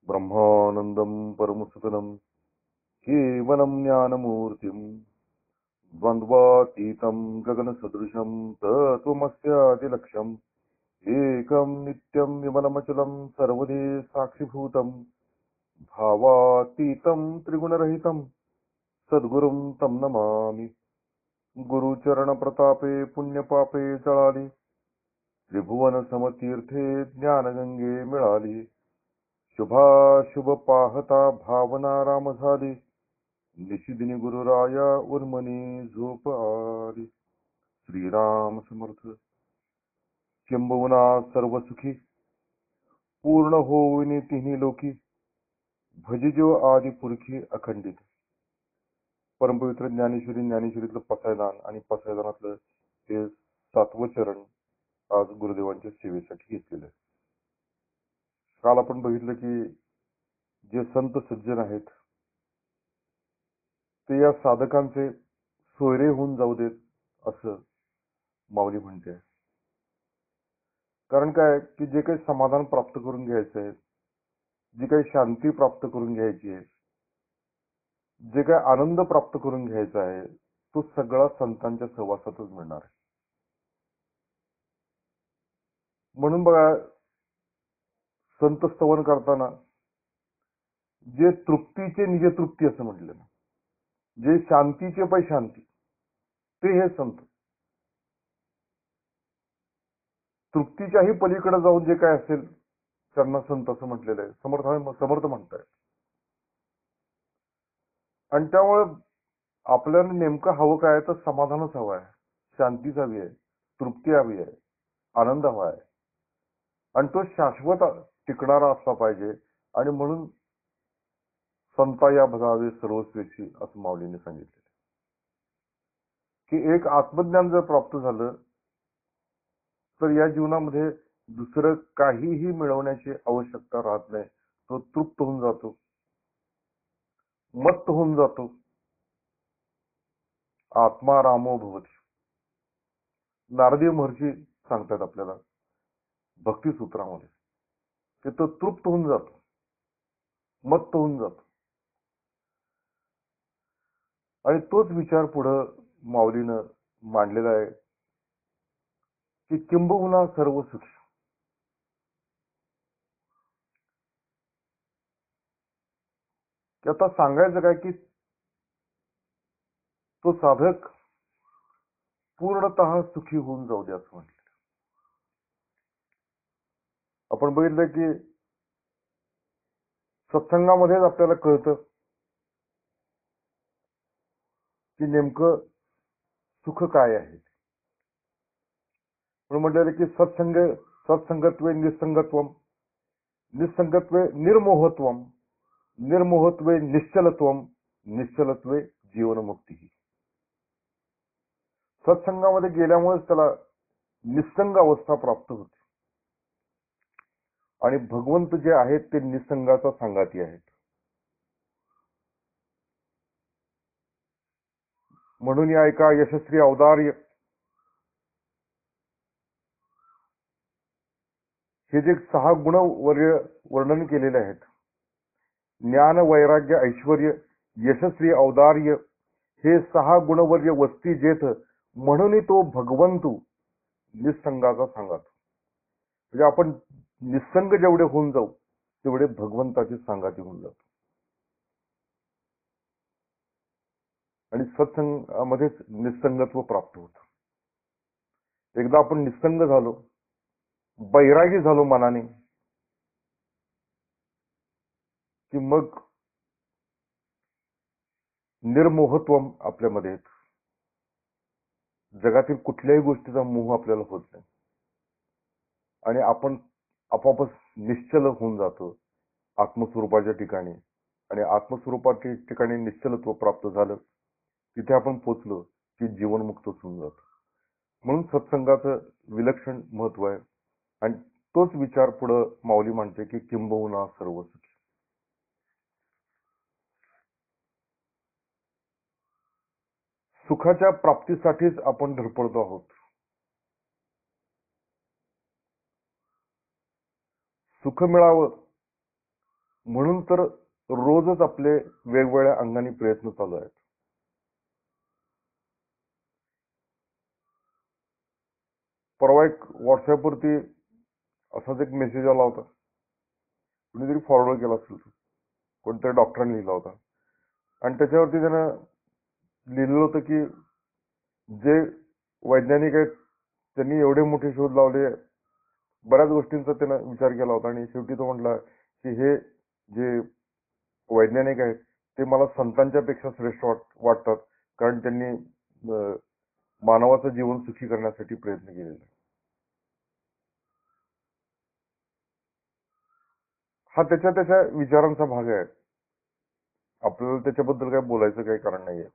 ब्रह्मानंदं परमसुतनं केवलं ज्ञानमूर्तिं द्वन्द्वातीतं गगनसदृशं तत्त्वमस्यादिलक्ष्यम् एकं नित्यं विमलमचलं सर्वदे साक्षिभूतं भावातीतं त्रिगुणरहितं सद्गुरुं तं नमामि। गुरुचरणप्रतापे पुण्यपापे जळाली त्रिभुवन समतीर्थे ज्ञानगंगे मिळाली। शुभाशुभ पाहता भावना राम झाली निशिदिनी गुरुराया उर्मनी झोप आली। श्रीराम समर्थ। किंबहुना सर्व सुखी पूर्ण होईनी तिन्ही लोकी भजिजो आदि पुरखी अखंडित। परमपवित्र ज्ञानेश्वरी ज्ञानेश्वरीतलं पसायदान आणि पसायदानातलं हे 7वं चरण आज गुरुदेवांच्या सेवेसाठी घेतलेलं आहे। काल आपण बघितलं की जे संत सज्जन आहेत ते या साधकांचे सोयरे होऊन जाऊ देत असं माऊली म्हणते। कारण काय की जे काही समाधान प्राप्त करून घ्यायचं आहे, जी काही शांती प्राप्त करून घ्यायची आहे, जे काही आनंद प्राप्त करून घ्यायचा आहे तो सगळा संतांच्या सहवासातच मिळणार आहे। म्हणून बघा संत स्तवन करताना जे तृप्तीचे निज तृप्ती असं म्हटलं ना, जे शांतीचे पै शांती ते हे संत। तृप्तीच्याही पलीकडे जाऊन जे काय असेल त्यांना संत असं म्हटलेलं आहे, समर्थ म्हणताय। आणि त्यामुळे आपल्याला नेमकं हवं काय तर समाधानच हवं आहे, शांतीच हवी आहे, तृप्ती हवी आहे, आनंद हवा आहे आणि तो शाश्वत टिकणारा असला पाहिजे। आणि म्हणून संता या भजावे सर्वस्वेची असं माऊलीने सांगितले की एक आत्मज्ञान जर प्राप्त झालं तर या जीवनामध्ये दुसरं काहीही मिळवण्याची आवश्यकता राहत नाही। तो तृप्त होऊन जातो, मस्त होऊन जातो। आत्मा रामो भवती नारदीय महर्षी सांगतात आपल्याला भक्ती सूत्रामध्ये की तो तृप्त होऊन जातो, मस्त होऊन जातो। आणि तोच विचार पुढं माऊलीनं मांडलेला आहे की किंबहुना सर्व सुखी। की आता सांगायचं काय की तो साधक पूर्णतः सुखी होऊन जाऊ दे असं म्हटलं। आपण बघितलं की सत्संगामध्येच आपल्याला कळतं की नेमकं सुख काय आहे। म्हणून म्हटलेलं की सत्संगत्वे निसंगत्वम, निसंगत्वे निर्मोहत्वम, निर्मोहत्वे निश्चलत्वम, निश्चलत्वे जीवनमुक्ती। सत्संगामध्ये गेल्यामुळेच त्याला निसंग अवस्था प्राप्त होते आणि भगवंत जे आहेत ते निसंगाचा संगाती आहेत। म्हणून या एका यशस्वी औदार्य हे जे 6 गुण वर्णन केलेले आहेत, ज्ञान वैराग्य ऐश्वर्य यशस्वी औदार्य हे 6 गुणवर्य वस्ती जेथ म्हणून तो भगवंतू निसंगाचा सांगात। म्हणजे आपण निसंग जेवढे होऊन जाऊ तेवढे भगवंताची सांगाती होऊन जातो आणि सत्संगामध्येच निसंगत्व प्राप्त होतं। एकदा आपण निसंग झालो, बैरागी झालो मनाने की मग निर्मोहत्वम आपल्यामध्ये येतं। जगातील कुठल्याही गोष्टीचा मोह आपल्याला होत नाही आणि आपण आपोआपच निश्चल होऊन जातो आत्मस्वरूपाच्या ठिकाणी। आणि आत्मस्वरूपाच्या ठिकाणी निश्चलत्व प्राप्त झालं, तिथे आपण पोचलो की जीवनमुक्त होऊन जातो। म्हणून सत्संगाचं विलक्षण महत्व आहे आणि तोच विचार पुढे माऊली म्हणते की किंबहुना सर्व सुखी। सुखाच्या प्राप्तीसाठीच आपण धडपडतो आहोत। सुख मिळावं म्हणून तर रोजच आपले वेगवेगळ्या अंगाने प्रयत्न चालू आहेत. परवा एक व्हॉट्सअपवरती असाच एक मेसेज आला होता. कुणीतरी फॉरवर्ड केला असेल तो. कोणत्या डॉक्टरांनी लिहिला होता. आणि त्याच्यावरती त्यानं लिहिलेलं होतं की जे वैज्ञानिक आहेत त्यांनी एवढे मोठे शोध लावले, बऱ्याच गोष्टींचा त्यानं विचार केला होता आणि शेवटी तो म्हटला की हे जे वैज्ञानिक आहेत ते मला संतांच्या पेक्षा श्रेष्ठ वाटतात, कारण त्यांनी मानवाचं जीवन सुखी करण्यासाठी प्रयत्न केलेला आहे. हा त्याच्या विचारांचा भाग आहे. आपल्याला त्याच्याबद्दल काय बोलायचं काही कारण नाहीये.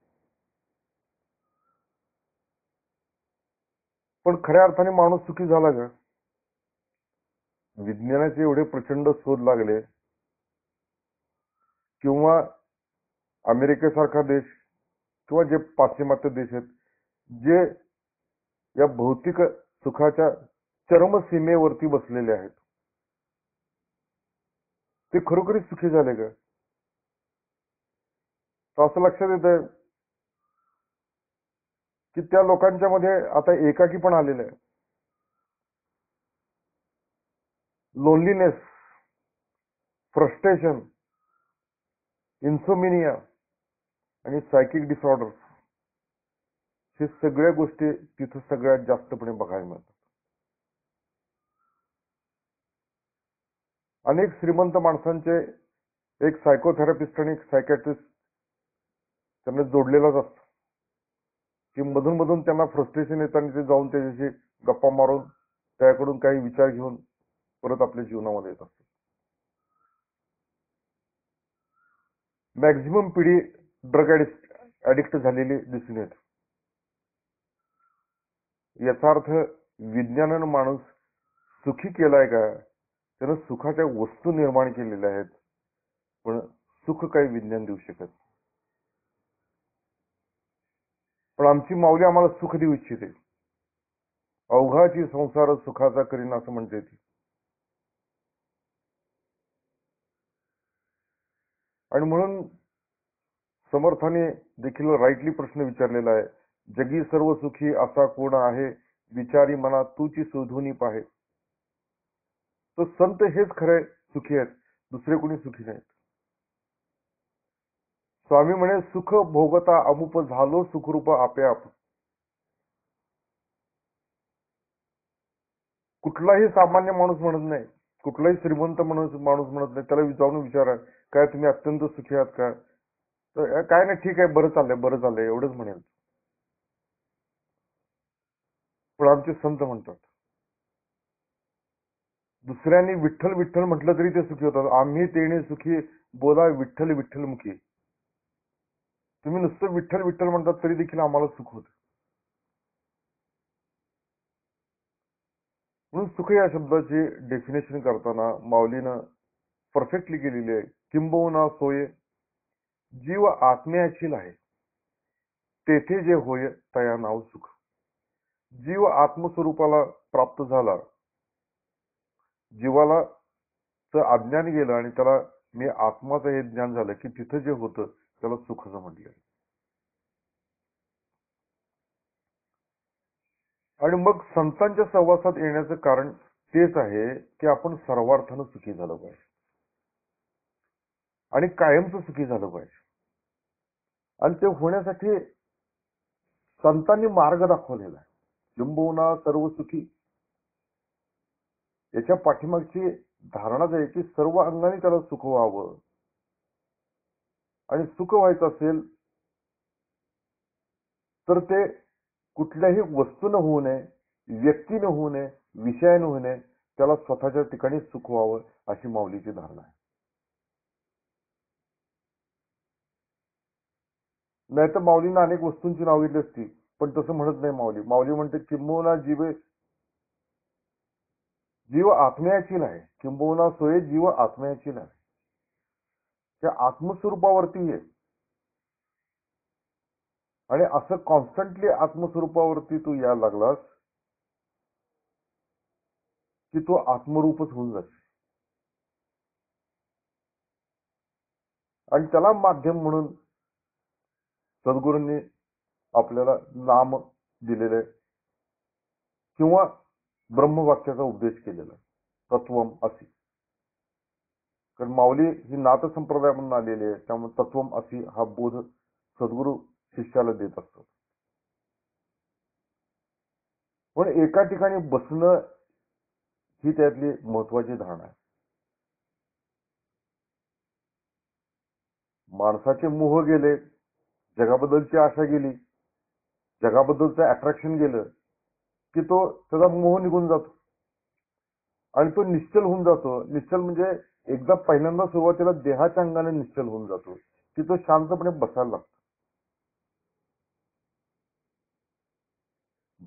पण खऱ्या अर्थाने माणूस सुखी झाला का? विज्ञानाचे एवढे प्रचंड शोध लागले, किंवा अमेरिकेसारखा देश किंवा जे पाश्चिमात्य देश आहेत, जे या भौतिक सुखाच्या चरमसीमेवरती बसलेले आहेत, ते खरोखरीच सुखी झाले का? तर असं लक्षात येत आहे की त्या लोकांच्या मध्ये आता एकाकी पण आलेलं आहे. लोनलीनेस, फ्रस्ट्रेशन, इन्सोमिनिया आणि सायकिक डिसऑर्डर, हे सगळ्या गोष्टी तिथं सगळ्यात जास्तपणे बघायला मिळतात. अनेक श्रीमंत माणसांचे एक सायकोथेरपिस्ट आणि एक सायकॅट्रिस्ट त्यांना जोडलेलाच असतो, की मधून मधून त्यांना फ्रस्ट्रेशन येतं आणि ते जाऊन त्याच्याशी गप्पा मारून त्याकडून काही विचार घेऊन परत आपल्या जीवनामध्ये येत असतात. मॅक्झिमम पिढी ड्रग ऍडिक्ट झालेली दिसून येते. याचा अर्थ विज्ञानानं माणूस सुखी केलाय का? त्यानं सुखाच्या वस्तू निर्माण केलेल्या आहेत, पण सुख काही विज्ञान देऊ शकत. पण आमची माऊली आम्हाला सुख देऊ इच्छिते. अवघाची संसार सुखाचा करीन असं म्हणते ती. आणि म्हणून समर्थाने देखील राईटली प्रश्न विचारलेला आहे, जगी सर्व सुखी असा कोण आहे, विचारी मना तूची शोधूनी पाहे. तर संत हेच खरे सुखी आहेत, दुसरे कोणी सुखी नाहीत. स्वामी म्हणे, सुख भोगता अमुप झालो सुखरूप आपे आप. कुठलाही सामान्य माणूस म्हणत नाही, कुठलाही श्रीमंत माणूस म्हणत नाही, त्याला जाऊन विचारा, काय तुम्ही अत्यंत सुखी आहात का? तर काय नाही, ठीक आहे, बरं चाललंय एवढंच म्हणेल. पण आमचे संत म्हणतात, दुसऱ्यांनी विठ्ठल विठ्ठल म्हटलं तरी ते सुखी होतात. आम्ही तेने सुखी बोला विठ्ठल विठ्ठल मुखी. तुम्ही नुसतं विठ्ठल विठ्ठल म्हणतात तरी देखील आम्हाला सुख होतं. म्हणून सुख या शब्दाची डेफिनेशन करताना माऊलीनं परफेक्टली केलेली आहे. किंबहुना सोय जीव आत्म्याची आहे, तेथे जे होय तया नाव सुख. जीव आत्मस्वरूपाला प्राप्त झाला, जीवाला अज्ञान गेलं आणि त्याला मी आत्माचं हे ज्ञान झालं, की तिथं जे होतं त्याला सुखाचं म्हटलं. आणि मग संतांच्या सहवासात येण्याचं कारण तेच आहे की आपण सर्वार्थानं सुखी झालं पाहिजे आणि कायमचं सुखी झालं पाहिजे. आणि ते होण्यासाठी संतांनी मार्ग दाखवलेला आहे. किंबहुना सर्व सुखी, याच्या पाठीमागची धारणाच आहे की सर्व अंगाने त्याला सुख व्हावं. आणि सुख व्हायचं असेल तर ते कुठल्याही वस्तूनं होऊ नये, व्यक्तीनं होऊ नये, विषयानं होऊ नये, त्याला स्वतःच्या ठिकाणी सुख व्हावं अशी माऊलीची धारणा आहे. नाही तर माऊलींना अनेक वस्तूंची नाव दिली असती, पण तसं म्हणत नाही माऊली. माऊली म्हणते, किंबहुना जीव आत्म्याची आहे, किंबहुना सोय जीव आत्म्याची आहे. त्या आत्मस्वरूपावरती आहे. आणि असं कॉन्स्टंटली आत्मस्वरूपावरती तू यायला लागलास की तो आत्मरूपच होऊन जाते. आणि त्याला माध्यम म्हणून सद्गुरूंनी आपल्याला नाम दिलेलं आहे किंवा ब्रह्मवाक्याचा उपदेश केलेला आहे, तत्वम असी. कारण माऊली ही नाथ संप्रदायामधून आलेली आहे, त्यामुळे तत्वम असी हा बोध सद्गुरू शिष्याला देत असतात. पण एका ठिकाणी बसणं ही त्यातली महत्वाची धारणा आहे. माणसाचे मोह गेले, जगाबद्दलची आशा गेली, जगाबद्दलचं अट्रॅक्शन गेलं की तो त्याचा मोह निघून जातो आणि तो निश्चल होऊन जातो. निश्चल म्हणजे एकदा पहिल्यांदा सुरुवातीला देहाच्या अंगाने निश्चल होऊन जातो की तो शांतपणे बसायला लागतो.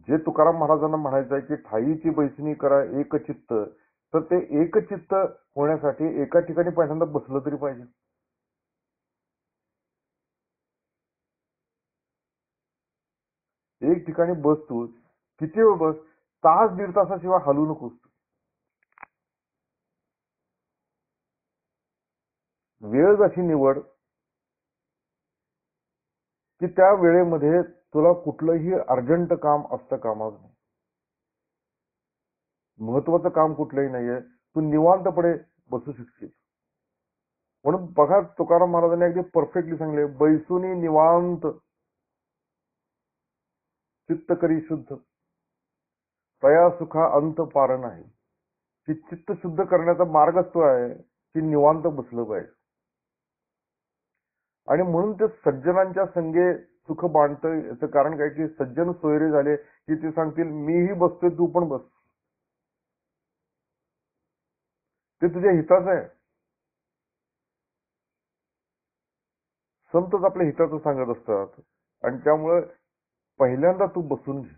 जे तुकाराम महाराजांना म्हणायचं आहे की ठाईची बैसणी करा एकचित्त, तर ते एकचित्त होण्यासाठी एका ठिकाणी पहिल्यांदा बसलं तरी पाहिजे. एक ठिकाणी बस तू, किती वेळ बस, तास दीड तासाशिवाय हलू नकोस. वेळ जशी निवड की त्या वेळेमध्ये तुला कुठलंही अर्जंट काम असतं कामाच नाही, महत्वाचं काम कुठलंही नाहीये, तू निवांतपणे बसू शकशील. म्हणून बघा तुकाराम महाराजांनी अगदी परफेक्टली सांगले, बैसुनी निवांत चित्त करी शुद्ध, तया सुखा अंत पार नाही. की चित्त शुद्ध करण्याचा मार्गच तो आहे की निवांत बसलं पाहिजे. आणि म्हणून ते सज्जनांच्या संगे सुख बांधतं. याचं कारण काय की सज्जन सोयरे झाले की ते सांगतील मीही बसतोय तू पण बस, ते तुझ्या हिताचं आहे. संतच आपल्या हिताचं सांगत असतात आणि त्यामुळे पहिल्यांदा तू बसून घे,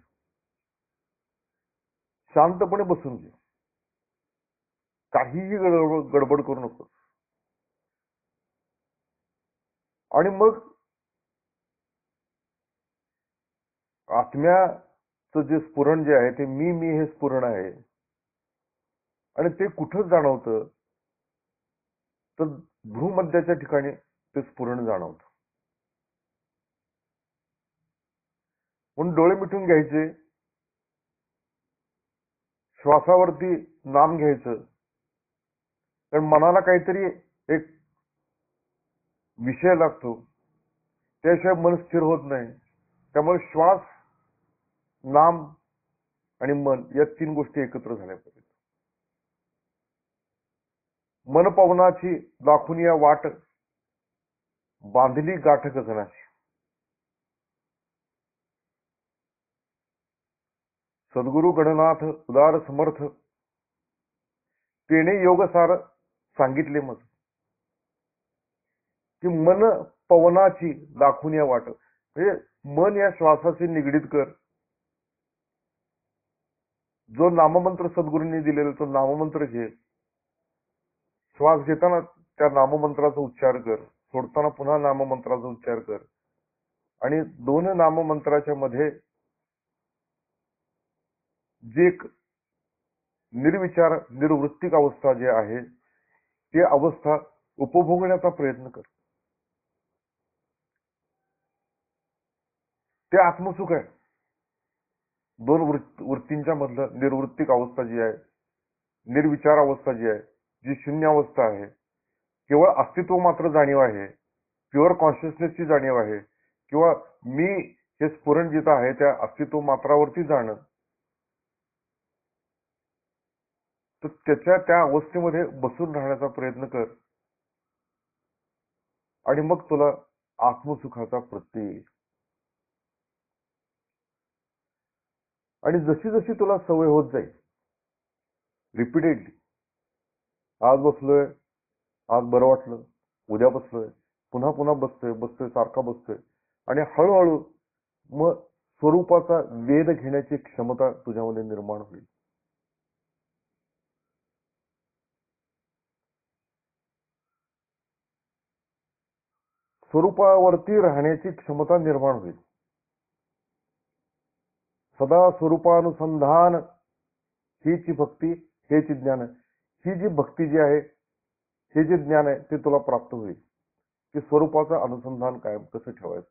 शांतपणे बसून घे, काहीही गडबड करू नको. आणि मग आत्म्याचं जे स्फुरण जे आहे ते मी हे स्फुरण आहे आणि ते कुठं जाणवतं तर भ्रूमध्याच्या ठिकाणी ते स्फुरण जाणवतं. म्हणून डोळे मिटून घ्यायचे, श्वासावरती नाम घ्यायचं. कारण मनाला काहीतरी एक विषय लागतो, त्याशिवाय मन स्थिर होत नाही. त्यामुळे श्वास, नाम आणि मन या तीन गोष्टी एकत्र झाल्या पाहिजेत. मन पवनाची दाखून या वाट, बांधली गाठ गगनाची. सद्गुरु गणनाथ उदार समर्थ, तेने योगसार सांगितले मज. की मन पवनाची दाखून या वाट, म्हणजे मन या श्वासाशी निगडीत कर. जो नाममंत्र सद्गुरूंनी दिलेला तो नाममंत्र घे. श्वास घेताना त्या नाममंत्राचा उच्चार कर, सोडताना पुन्हा नाममंत्राचा उच्चार कर. आणि दोन नाममंत्राच्या मध्ये जे एक निर्विचार निर्वृत्तिक अवस्था जी आहे ती अवस्था उपभोगण्याचा प्रयत्न कर. ते आत्मसुख आहे. दोन वृत्तींच्या मधलं निर्वृत्तिक अवस्था जी आहे, निर्विचार अवस्था जी आहे, जी शून्य अवस्था आहे, केवळ अस्तित्व मात्र जाणीव आहे, प्युअर कॉन्शियसनेसची जाणीव आहे, किंवा मी हे स्फुरण जिथं आहे त्या अस्तित्व मात्रावरती जाणं. तर त्याच्या त्या अवस्थेमध्ये बसून राहण्याचा प्रयत्न कर आणि मग तुला आत्मसुखाचा प्रत्यय येईल. आणि जशी जशी तुला सवय होत जाईल रिपीटेडली, आज बसलोय, आज बरं वाटलं, उद्या बसलोय, पुन्हा पुन्हा बसतोय, सारखा बसतोय, आणि हळूहळू मग स्वरूपाचा वेध घेण्याची क्षमता तुझ्यामध्ये निर्माण होईल. स्वरूपावरती राहण्याची क्षमता निर्माण होईल. सदा स्वरूपानुसंधान हीची भक्ती, हेच ज्ञान. ही जी भक्ती जी आहे, हे जे ज्ञान आहे ते तुला प्राप्त होईल. की स्वरूपाचं अनुसंधान कायम कसं ठेवायचं.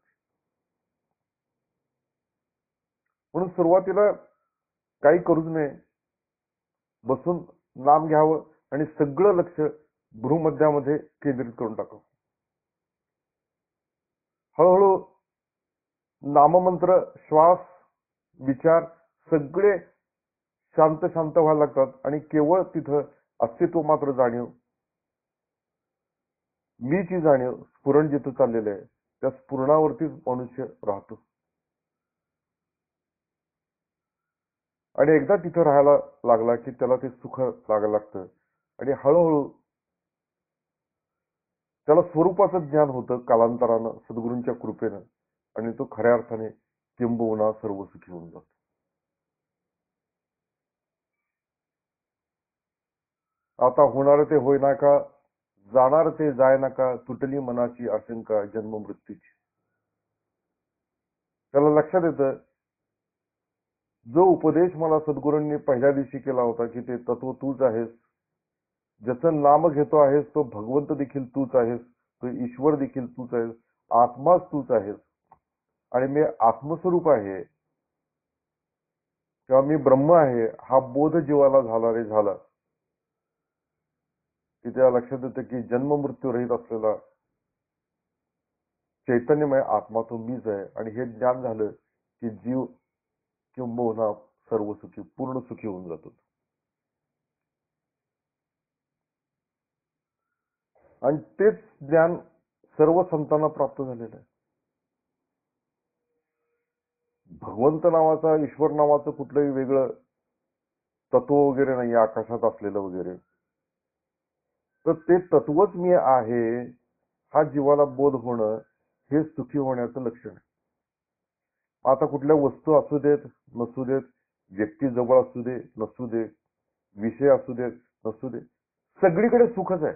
म्हणून सुरुवातीला काही करूच नये, बसून नाम घ्यावं आणि सगळं लक्ष भ्रूमध्यामध्ये केंद्रित करून टाकावं. हळूहळू नाममंत्र, श्वास, विचार सगळे शांत शांत व्हायला लागतात आणि केवळ तिथं अस्तित्व मात्र जाणीव, मीची जाणीव स्फुरण जिथं चाललेलं आहे त्या स्फुरणावरतीच मनुष्य राहतो. आणि एकदा तिथं राहायला लागला की त्याला ते सुख लागायला लागतं आणि हळूहळू त्याला स्वरूपाचं ज्ञान होतं कालांतरानं सद्गुरूंच्या कृपेनं आणि तो खऱ्या अर्थाने किंबहुना सर्व सुखी होऊन जातो. आता होणार ते होईना का, जाणार ते जाय नका, तुटली मनाची आशंका जन्म मृत्यूची. त्याला लक्षात येतं, जो उपदेश मला सद्गुरूंनी पहिल्या दिवशी केला होता की ते तत्व तूच आहेस, ज्याचं नाम घेतो आहेस तो भगवंत देखील तूच आहेस, तो ईश्वर देखील तूच आहेस, आत्माच तूच आहेस आणि मी आत्मस्वरूप आहे किंवा मी ब्रह्म आहे, हा बोध जीवाला झाला रे झाला की त्या लक्षात येतं की जन्म मृत्यू रहित असलेला चैतन्यमय आत्मा तो मीच आहे. आणि हे ज्ञान झालं की जीव किंबहुना सर्व सुखी, पूर्ण सुखी होऊन जातो. आणि तेच ज्ञान सर्व संतांना प्राप्त झालेलं आहे. भगवंत नावाचा, ईश्वर नावाचं कुठलंही वेगळं तत्व वगैरे नाही आकाशात असलेलं वगैरे. तर ते तत्वच मी आहे हा जीवाला बोध होणं हे सुखी होण्याचं लक्षण आहे. आता कुठल्या वस्तू असू देत नसू देत, व्यक्ती जवळ असू दे नसू दे, विषय असू देत नसू दे, सगळीकडे सुखच आहे.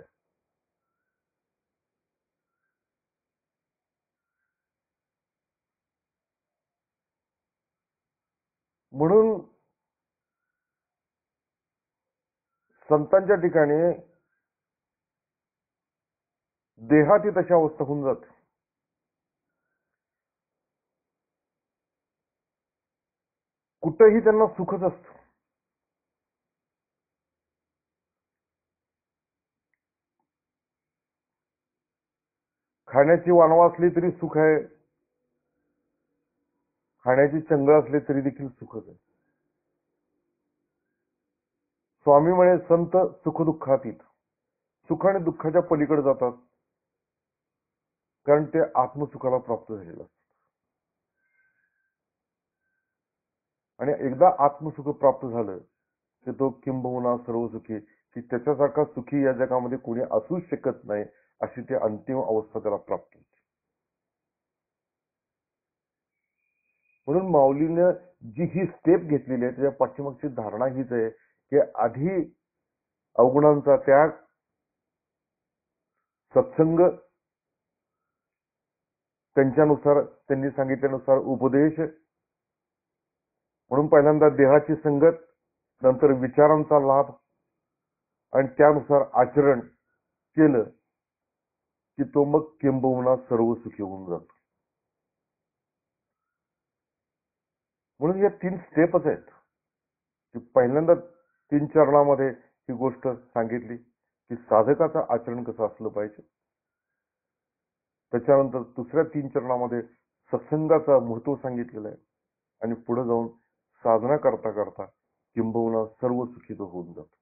म्हणून संतांच्या ठिकाणी देहाती तशी अवस्था होऊन जाते. कुठंही त्यांना सुखच असतं. खाण्याची वानवा असली तरी सुख आहे, खाण्याची चंगळ असली तरी देखील सुखच आहे. स्वामी म्हणे संत सुखदुःखातीत, सुख आणि दुःखाच्या पलीकडे जातात कारण ते आत्मसुखाला प्राप्त झालेलं असतं. आणि एकदा आत्मसुख प्राप्त झालं की तो किंबहुना सर्व सुखी, की त्याच्यासारखा सुखी या जगामध्ये कोणी असूच शकत नाही, अशी ती अंतिम अवस्था त्याला प्राप्त होते. म्हणून माऊलीनं जी ही स्टेप घेतलेली आहे त्याच्या पाठीमागची धारणा हीच आहे की आधी अवगुणांचा त्याग, सत्संग, त्यांच्यानुसार त्यांनी सांगितल्यानुसार उपदेश, म्हणून पहिल्यांदा देहाची संगत, नंतर विचारांचा लाभ आणि त्यानुसार आचरण केलं की तो मग किंबहुना सर्व सुखी होऊन जातो. म्हणून या 3 स्टेपच आहेत की पहिल्यांदा 3 चरणामध्ये ही गोष्ट सांगितली की साधकाचं आचरण कसं असलं पाहिजे. त्याच्यानंतर दुसऱ्या 3 चरणामध्ये सत्संगाचं महत्व सांगितलेलं आहे आणि पुढे जाऊन साधना करता करता किंबहुना सर्व सुखी तो होऊन जातो.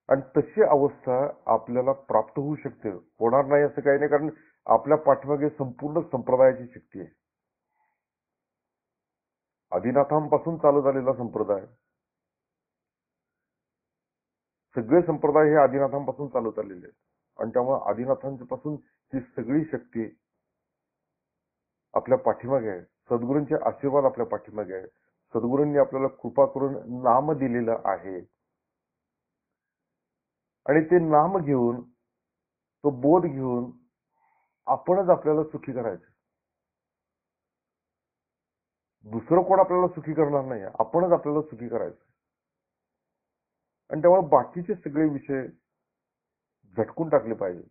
आणि तशी अवस्था आपल्याला प्राप्त होऊ शकते, होणार नाही असं काही नाही, कारण आपल्या पाठीमागे संपूर्ण संप्रदायाची शक्ती आहे. आदिनाथांपासून चालू झालेला संप्रदाय, सगळे संप्रदाय हे आदिनाथांपासून चालू झालेले आहेत आणि त्यामुळे आदिनाथांपासून ही सगळी शक्ती आपल्या पाठीमागे आहे. सद्गुरूंचे आशीर्वाद आपल्या पाठीमागे आहे. सद्गुरूंनी आपल्याला कृपा करून नाम दिलेलं आहे आणि ते नाम घेऊन, तो बोध घेऊन आपणच आपल्याला सुखी करायचं. दुसरं कोण आपल्याला सुखी करणार नाही, आपणच आपल्याला सुखी करायचं. आणि त्यामुळे बाकीचे सगळे विषय झटकून टाकले पाहिजे.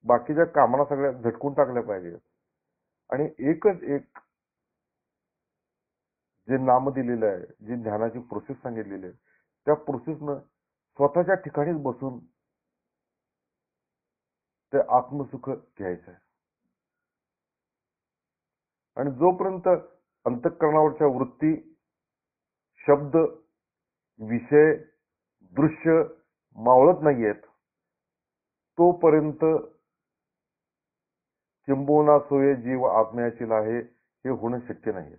बाकीच्या कामाला सगळ्या झटकून टाकल्या पाहिजे आणि एकच एक जे नाम दिलेलं आहे, जी ध्यानाची प्रोसेस सांगितलेली आहे, त्या प्रोसेसनं स्वतःच्या ठिकाणीच बसून ते आत्मसुख घ्यायचं आहे. आणि जोपर्यंत अंतःकरणावरच्या वृत्ती, शब्द, विषय, दृश्य मावळत नाहीयेत, तोपर्यंत किंबहुना सोये जीव आत्म्याची आहे हे होणं शक्य नाही.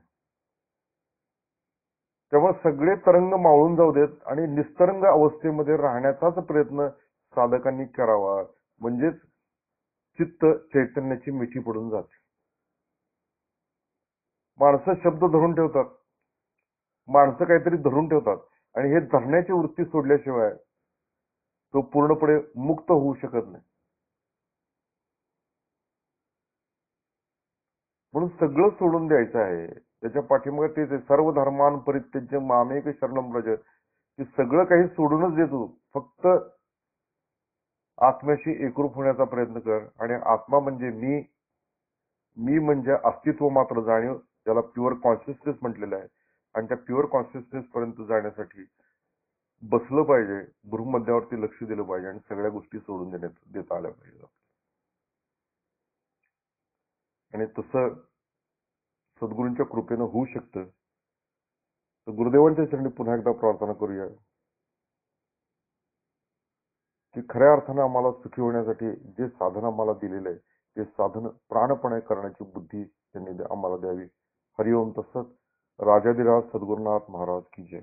त्यामुळे सगळे तरंग मावळून जाऊ देत आणि निस्तरंग अवस्थेमध्ये राहण्याचाच प्रयत्न साधकांनी करावा. म्हणजेच चित्त चैतन्याची मिठी पडून जाते. माणसं शब्द धरून ठेवतात, माणसं काहीतरी धरून ठेवतात आणि हे धरण्याची वृत्ती सोडल्याशिवाय तो पूर्णपणे मुक्त होऊ शकत नाही. म्हणून सगळं सोडून द्यायचं आहे. त्याच्या पाठीमागे तेच आहे, सर्व धर्मान परित्यज्य मामेक शरणं व्रज, की सगळं काही सोडूनच देतो, फक्त आत्म्याशी एकरूप होण्याचा प्रयत्न कर. आणि आत्मा म्हणजे मी म्हणजे अस्तित्व मात्र जाणीव, ज्याला प्युअर कॉन्शियसनेस म्हटलेलं आहे. आणि त्या प्युअर कॉन्शियसनेस पर्यंत जाण्यासाठी बसलं पाहिजे, भ्रूमध्यावरती लक्ष दिलं पाहिजे आणि सगळ्या गोष्टी सोडून देता आल्या पाहिजे. आणि तसं सद्गुरूंच्या कृपेनं होऊ शकतं. तर गुरुदेवांच्या चरणी पुन्हा एकदा प्रार्थना करूया की खऱ्या अर्थानं आम्हाला सुखी होण्यासाठी जे साधन आम्हाला दिलेलं आहे ते साधन प्राणपणे करण्याची बुद्धी त्यांनी आम्हाला द्यावी. हरिओम. तसंच राजाधिराज सद्गुरुनाथ महाराज की जय.